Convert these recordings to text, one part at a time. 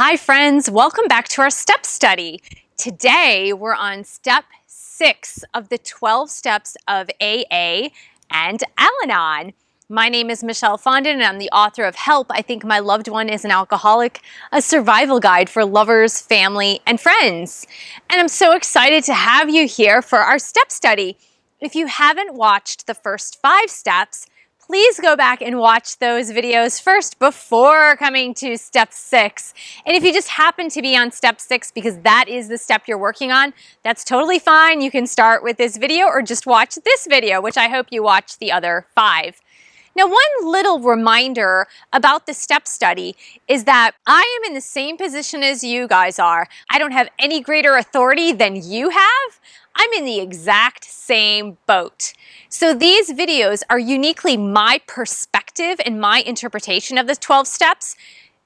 Hi friends, welcome back to our step study. Today we're on step 6 of the 12 steps of AA and Al-Anon. My name is Michelle Fondin and I'm the author of Help, I Think My Loved One is an Alcoholic, a survival guide for lovers, family, and friends. And I'm so excited to have you here for our step study. If you haven't watched the first 5 steps, please go back and watch those videos first before coming to step 6. And if you just happen to be on step 6 because that is the step you're working on, that's totally fine. You can start with this video or just watch this video, which I hope you watch the other 5. Now, one little reminder about the step study is that I am in the same position as you guys are. I don't have any greater authority than you have. I'm in the exact same boat. So these videos are uniquely my perspective and my interpretation of the 12 steps.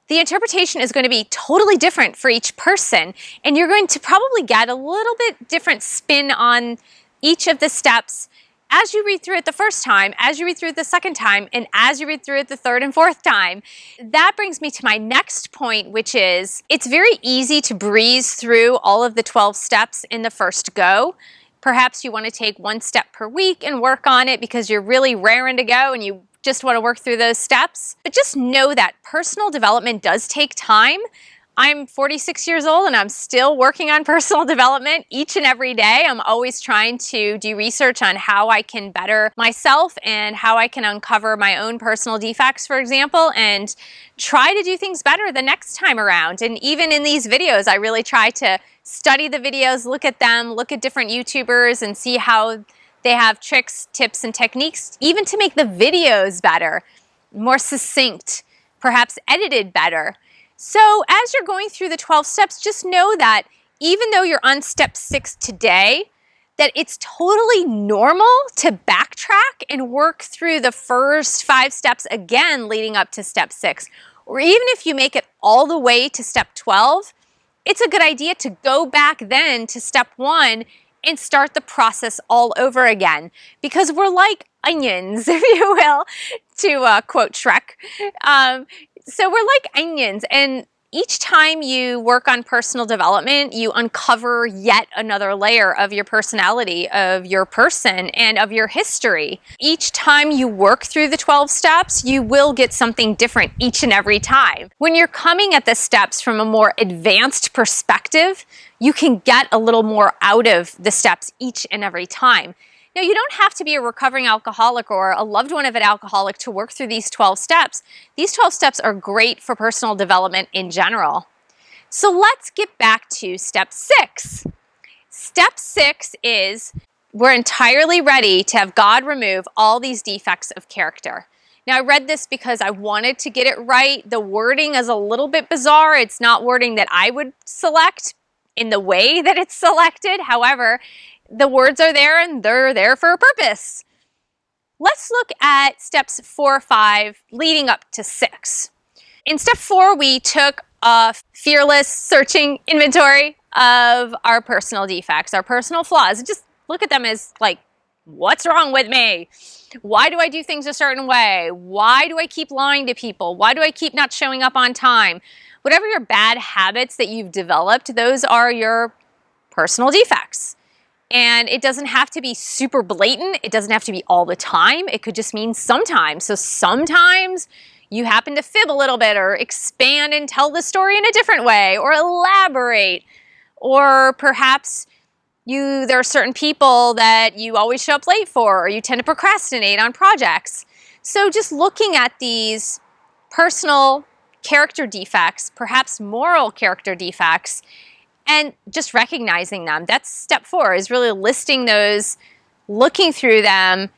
The interpretation is going to be totally different for each person, and you're going to probably get a little bit different spin on each of the steps as you read through it the first time, as you read through it the second time, and as you read through it the third and fourth time. That brings me to my next point, which is it's very easy to breeze through all of the 12 steps in the first go. Perhaps you want to take 1 step per week and work on it because you're really raring to go and you just want to work through those steps. But just know that personal development does take time. I'm 46 years old and I'm still working on personal development each and every day. I'm always trying to do research on how I can better myself and how I can uncover my own personal defects, for example, and try to do things better the next time around. And even in these videos, I really try to study the videos, look at them, look at different YouTubers and see how they have tricks, tips, and techniques, even to make the videos better, more succinct, perhaps edited better. So as you're going through the 12 steps, just know that even though you're on step 6 today, that it's totally normal to backtrack and work through the first 5 steps again leading up to step 6. Or even if you make it all the way to step 12, it's a good idea to go back then to step 1 and start the process all over again. Because we're like onions, if you will, to quote Shrek. So we're like onions, and each time you work on personal development, you uncover yet another layer of your personality, of your person, and of your history. Each time you work through the 12 steps, you will get something different each and every time. When you're coming at the steps from a more advanced perspective, you can get a little more out of the steps each and every time. Now, you don't have to be a recovering alcoholic or a loved one of an alcoholic to work through these 12 steps. These 12 steps are great for personal development in general. So let's get back to step 6. Step 6 is we're entirely ready to have God remove all these defects of character. Now, I read this because I wanted to get it right. The wording is a little bit bizarre. It's not wording that I would select in the way that it's selected. However, the words are there and they're there for a purpose. Let's look at steps 4, 5, leading up to 6. In step 4, we took a fearless searching inventory of our personal defects, our personal flaws. Just look at them as like, what's wrong with me? Why do I do things a certain way? Why do I keep lying to people? Why do I keep not showing up on time? Whatever your bad habits that you've developed, those are your personal defects. And it doesn't have to be super blatant. It doesn't have to be all the time. It could just mean sometimes. So sometimes you happen to fib a little bit or expand and tell the story in a different way or elaborate. Or perhaps there are certain people that you always show up late for or you tend to procrastinate on projects. So just looking at these personal character defects, perhaps moral character defects, and just recognizing them. That's step 4, is really listing those, looking through them,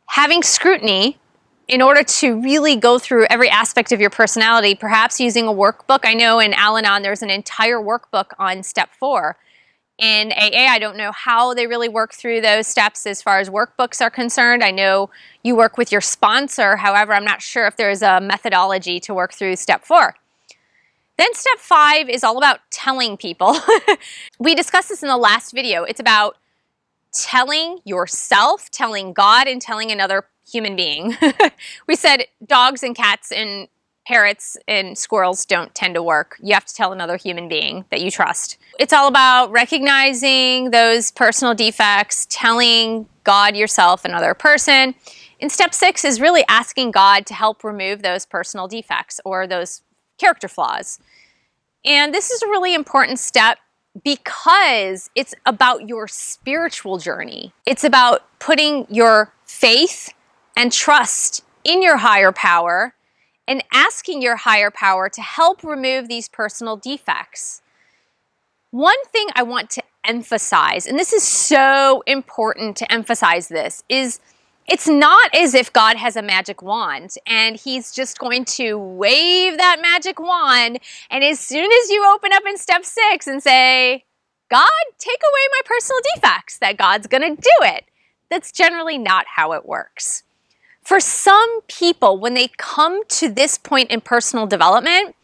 having scrutiny in order to really go through every aspect of your personality, perhaps using a workbook. I know in Al-Anon there's an entire workbook on step 4. In AA, I don't know how they really work through those steps as far as workbooks are concerned. I know you work with your sponsor. However, I'm not sure if there's a methodology to work through step 4. Then step 5 is all about telling people. We discussed this in the last video. It's about telling yourself, telling God, and telling another human being. We said dogs and cats and Parrots and squirrels don't tend to work. You have to tell another human being that you trust. It's all about recognizing those personal defects, telling God, yourself, another person. And step 6 is really asking God to help remove those personal defects or those character flaws. And this is a really important step because it's about your spiritual journey. It's about putting your faith and trust in your higher power and asking your higher power to help remove these personal defects. One thing I want to emphasize, and this is so important to emphasize this, is it's not as if God has a magic wand and he's just going to wave that magic wand, and as soon as you open up in step 6 and say, God, take away my personal defects, that God's going to do it. That's generally not how it works. For some people, when they come to this point in personal development,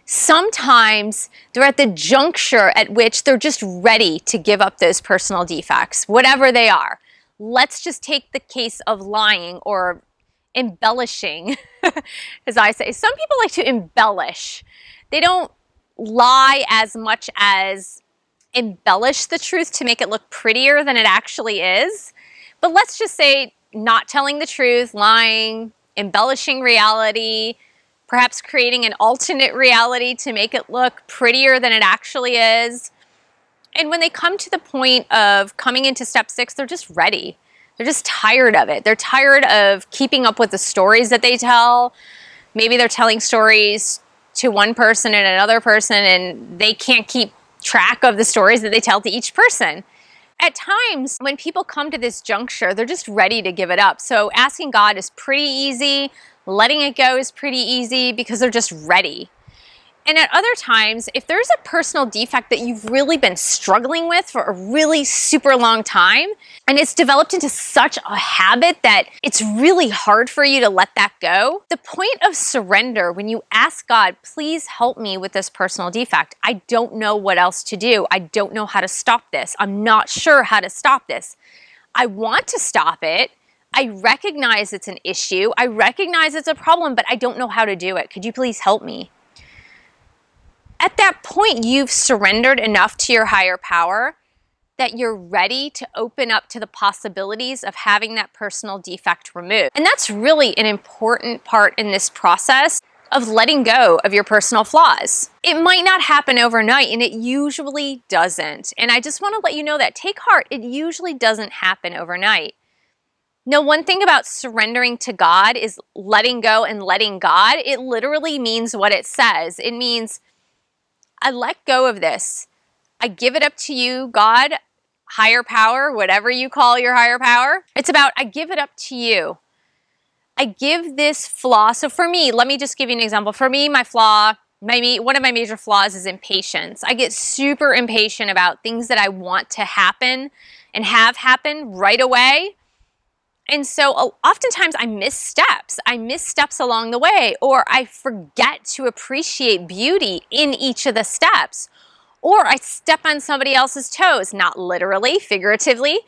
sometimes they're at the juncture at which they're just ready to give up those personal defects, whatever they are. Let's just take the case of lying or embellishing, as I say. Some people like to embellish. They don't lie as much as embellish the truth to make it look prettier than it actually is. But let's just say not telling the truth, lying, embellishing reality, perhaps creating an alternate reality to make it look prettier than it actually is. And when they come to the point of coming into step 6, they're just ready. They're just tired of it. They're tired of keeping up with the stories that they tell. Maybe they're telling stories to one person and another person, and they can't keep track of the stories that they tell to each person. At times, when people come to this juncture, they're just ready to give it up. So asking God is pretty easy. Letting it go is pretty easy because they're just ready. And at other times, if there's a personal defect that you've really been struggling with for a really super long time, and it's developed into such a habit that it's really hard for you to let that go, the point of surrender, when you ask God, please help me with this personal defect. I don't know what else to do. I don't know how to stop this. I'm not sure how to stop this. I want to stop it. I recognize it's an issue. I recognize it's a problem, but I don't know how to do it. Could you please help me? At that point, you've surrendered enough to your higher power that you're ready to open up to the possibilities of having that personal defect removed. And that's really an important part in this process of letting go of your personal flaws. It might not happen overnight, and it usually doesn't. And I just want to let you know that. Take heart, it usually doesn't happen overnight. Now, one thing about surrendering to God is letting go and letting God. It literally means what it says. It means, I let go of this. I give it up to you, God, higher power, whatever you call your higher power. It's about, I give it up to you. I give this flaw. So for me, let me just give you an example. For me, my flaw, one of my major flaws is impatience. I get super impatient about things that I want to happen and have happen right away. And so oftentimes I miss steps. I miss steps along the way, or I forget to appreciate beauty in each of the steps, or I step on somebody else's toes, not literally, figuratively.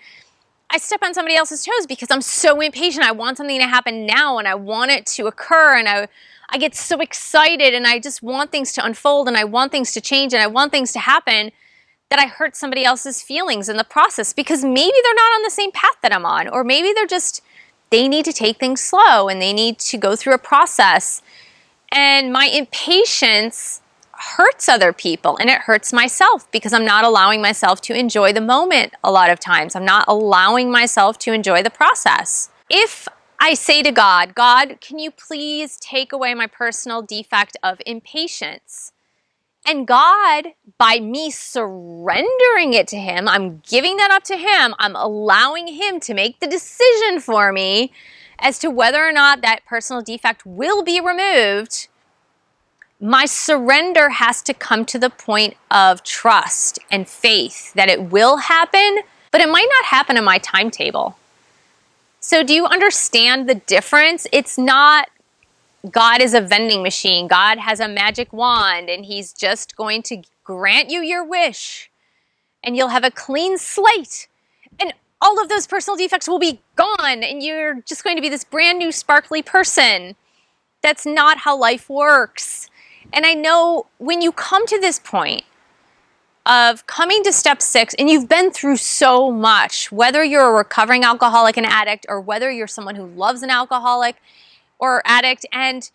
I step on somebody else's toes because I'm so impatient. I want something to happen now, and I want it to occur, and I get so excited, and I just want things to unfold, and I want things to change, and I want things to happen, that I hurt somebody else's feelings in the process because maybe they're not on the same path that I'm on, or maybe they need to take things slow and they need to go through a process. And my impatience hurts other people and it hurts myself because I'm not allowing myself to enjoy the moment a lot of times. I'm not allowing myself to enjoy the process. If I say to God, God, can you please take away my personal defect of impatience? And God, by me surrendering it to Him, I'm giving that up to Him. I'm allowing Him to make the decision for me as to whether or not that personal defect will be removed. My surrender has to come to the point of trust and faith that it will happen, but it might not happen in my timetable. So do you understand the difference? It's not God is a vending machine. God has a magic wand and He's just going to grant you your wish and you'll have a clean slate and all of those personal defects will be gone and you're just going to be this brand new sparkly person. That's not how life works. And I know when you come to this point of coming to step 6 and you've been through so much, whether you're a recovering alcoholic and addict or whether you're someone who loves an alcoholic or addict, and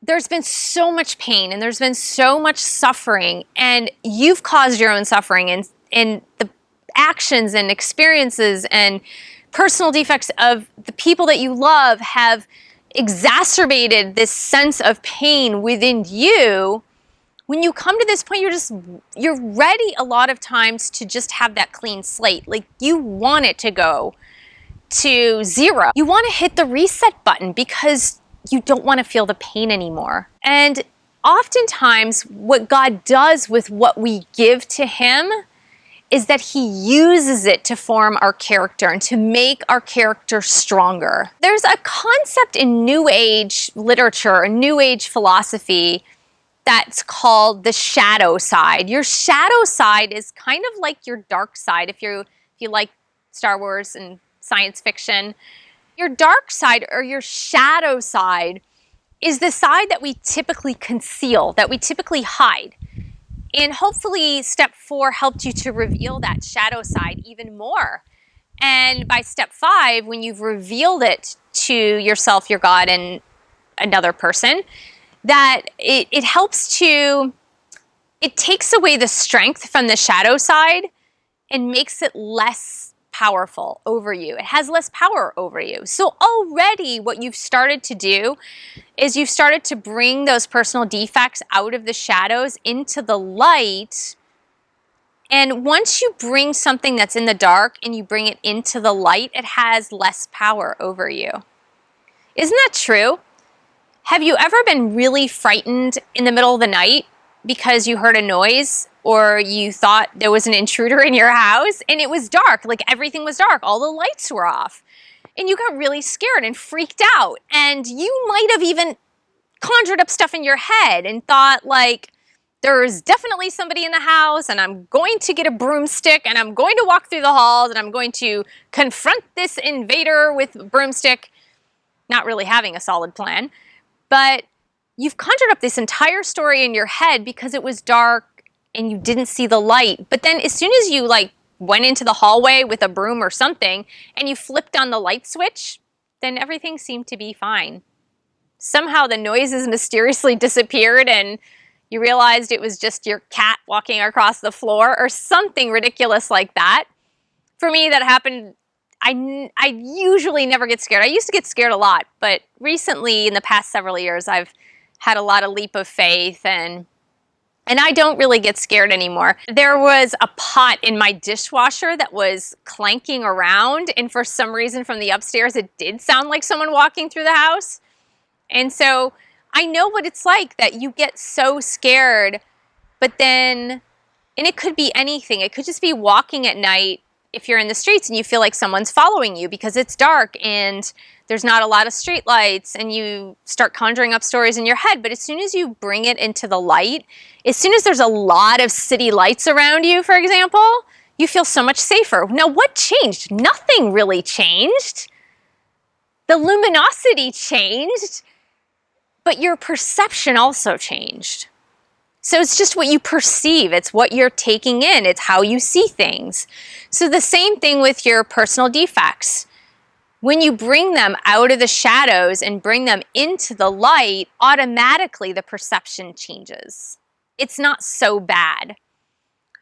there's been so much pain and there's been so much suffering, and you've caused your own suffering, and the actions and experiences and personal defects of the people that you love have exacerbated this sense of pain within you. When you come to this point, you're ready a lot of times to just have that clean slate. Like, you want it to go to 0. You want to hit the reset button because you don't want to feel the pain anymore. And oftentimes what God does with what we give to Him is that He uses it to form our character and to make our character stronger. There's a concept in New Age literature, a New Age philosophy, that's called the shadow side. Your shadow side is kind of like your dark side. If you like Star Wars and science fiction, your dark side or your shadow side is the side that we typically conceal, that we typically hide. And hopefully step 4 helped you to reveal that shadow side even more. And by step 5, when you've revealed it to yourself, your God, and another person, that it helps to, it takes away the strength from the shadow side and makes it less powerful over you. It has less power over you. So already what you've started to do is you've started to bring those personal defects out of the shadows into the light. And once you bring something that's in the dark and you bring it into the light, it has less power over you. Isn't that true? Have you ever been really frightened in the middle of the night because you heard a noise or you thought there was an intruder in your house and it was dark, like everything was dark, all the lights were off, and you got really scared and freaked out, and you might have even conjured up stuff in your head and thought, like, there's definitely somebody in the house and I'm going to get a broomstick and I'm going to walk through the halls and I'm going to confront this invader with a broomstick, not really having a solid plan. But you've conjured up this entire story in your head because it was dark and you didn't see the light. But then as soon as you went into the hallway with a broom or something and you flipped on the light switch, then everything seemed to be fine. Somehow the noises mysteriously disappeared and you realized it was just your cat walking across the floor or something ridiculous like that. For me, that happened. I usually never get scared. I used to get scared a lot, but recently in the past several years, I've had a lot of leap of faith and I don't really get scared anymore. There was a pot in my dishwasher that was clanking around, and for some reason from the upstairs, it did sound like someone walking through the house. And so I know what it's like, that you get so scared, but then, and it could be anything. It could just be walking at night if you're in the streets and you feel like someone's following you because it's dark and there's not a lot of street lights, and you start conjuring up stories in your head. But as soon as you bring it into the light, as soon as there's a lot of city lights around you, for example, you feel so much safer. Now, what changed? Nothing really changed. The luminosity changed, but your perception also changed. So it's just what you perceive. It's what you're taking in. It's how you see things. So the same thing with your personal defects. When you bring them out of the shadows and bring them into the light, automatically the perception changes. It's not so bad.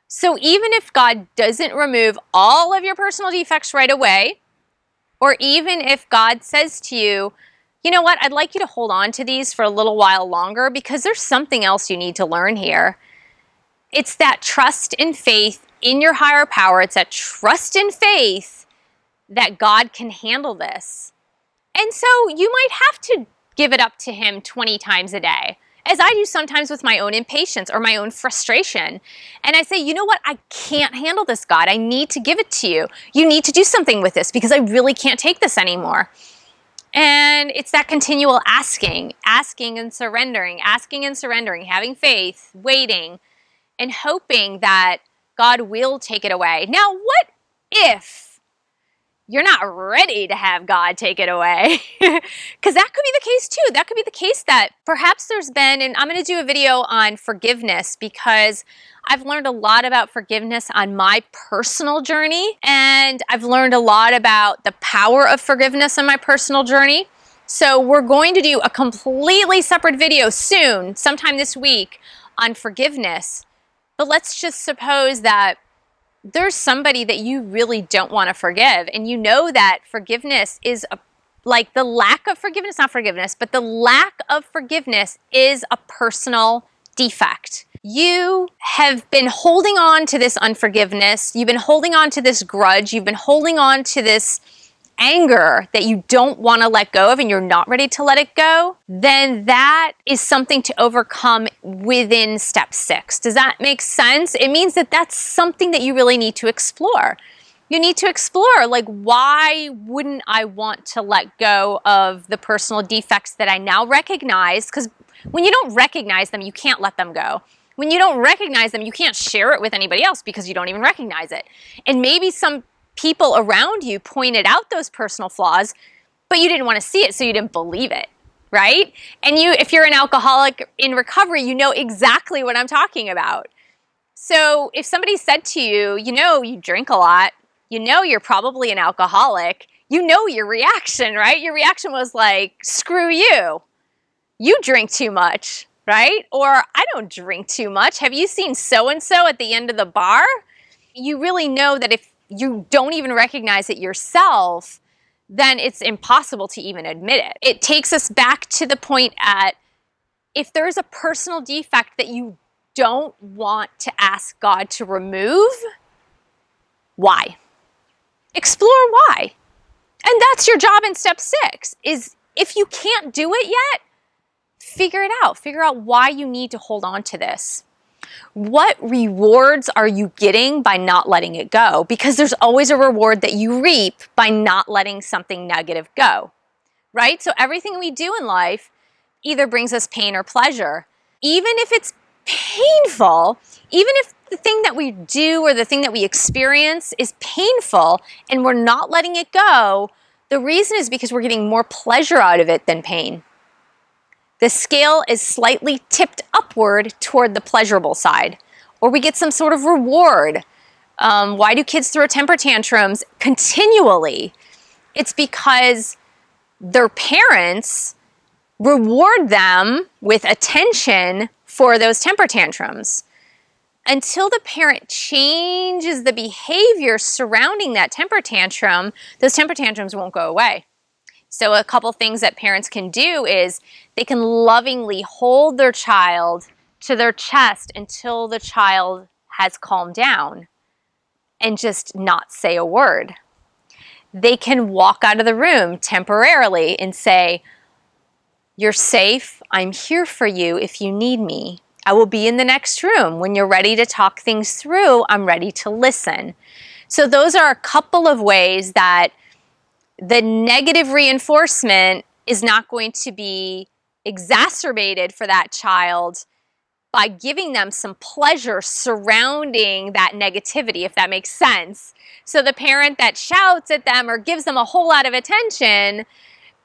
So even if God doesn't remove all of your personal defects right away, or even if God says to you, you know what, I'd like you to hold on to these for a little while longer because there's something else you need to learn here. It's that trust and faith in your higher power. It's that trust and faith that God can handle this. And so you might have to give it up to Him 20 times a day, as I do sometimes with my own impatience or my own frustration. And I say, you know what, I can't handle this, God. I need to give it to you. You need to do something with this because I really can't take this anymore. And it's that continual asking and surrendering, having faith, waiting, and hoping that God will take it away. Now, what if you're not ready to have God take it away. Because that could be the case too. That could be the case that perhaps there's been, and I'm going to do a video on forgiveness because I've learned a lot about forgiveness on my personal journey, and I've learned a lot about the power of forgiveness on my personal journey. So we're going to do a completely separate video soon, sometime this week, on forgiveness. But let's just suppose that there's somebody that you really don't want to forgive, and you know that forgiveness is like the lack of forgiveness, not forgiveness, but the lack of forgiveness is a personal defect. You have been holding on to this unforgiveness, you've been holding on to this grudge, you've been holding on to this anger that you don't want to let go of and you're not ready to let it go, then that is something to overcome within step 6. Does that make sense? It means that that's something that you really need to explore. You need to explore, like, why wouldn't I want to let go of the personal defects that I now recognize? Because when you don't recognize them, you can't let them go. When you don't recognize them, you can't share it with anybody else because you don't even recognize it. And maybe some people around you pointed out those personal flaws, but you didn't want to see it, so you didn't believe it, right? And if you're an alcoholic in recovery, you know exactly what I'm talking about. So if somebody said to you, you know, you drink a lot, you know you're probably an alcoholic, you know your reaction, right? Your reaction was like, screw you. You drink too much, right? Or I don't drink too much. Have you seen so-and-so at the end of the bar? You really know that if you don't even recognize it yourself, then it's impossible to even admit it. It takes us back to the point at, if there's a personal defect that you don't want to ask God to remove, why? Explore why. And that's your job in step 6, is if you can't do it yet, figure it out. Figure out why you need to hold on to this. What rewards are you getting by not letting it go? Because there's always a reward that you reap by not letting something negative go, right? So everything we do in life either brings us pain or pleasure. Even if it's painful, even if the thing that we do or the thing that we experience is painful and we're not letting it go, the reason is because we're getting more pleasure out of it than pain. The scale is slightly tipped upward toward the pleasurable side, or we get some sort of reward. Why do kids throw temper tantrums continually? It's because their parents reward them with attention for those temper tantrums. Until the parent changes the behavior surrounding that temper tantrum, those temper tantrums won't go away. So a couple things that parents can do is they can lovingly hold their child to their chest until the child has calmed down and just not say a word. They can walk out of the room temporarily and say, "You're safe. I'm here for you if you need me. I will be in the next room. When you're ready to talk things through, I'm ready to listen." So those are a couple of ways that the negative reinforcement is not going to be exacerbated for that child by giving them some pleasure surrounding that negativity, if that makes sense. So the parent that shouts at them or gives them a whole lot of attention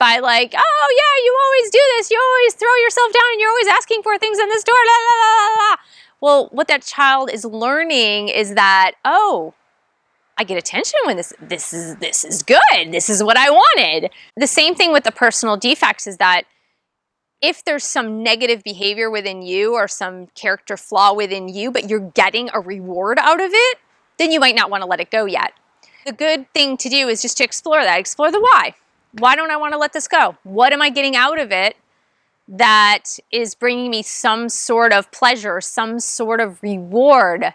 by like, "Oh yeah, you always do this, you always throw yourself down and you're always asking for things in the store, la la la la la." Well, what that child is learning is that, oh, I get attention when this is good. This is what I wanted. The same thing with the personal defects is that if there's some negative behavior within you or some character flaw within you, but you're getting a reward out of it, then you might not want to let it go yet. The good thing to do is just to explore that. Explore the why. Why don't I want to let this go? What am I getting out of it that is bringing me some sort of pleasure, some sort of reward?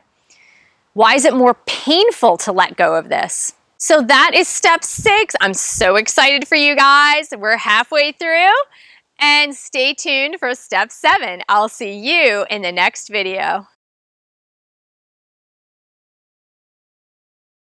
Why is it more painful to let go of this? So that is step 6. I'm so excited for you guys. We're halfway through. And stay tuned for step 7. I'll see you in the next video.